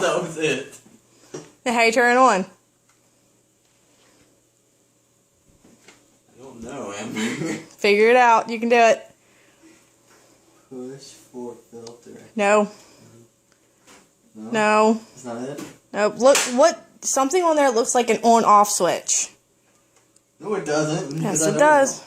that was it. Now, how you turn it on? I don't know, Amber. Figure it out. You can do it. Push for filter. No. No? No. That's not it? Nope. Look, what? Something on there looks like an on-off switch. No, it doesn't. Yes, it does.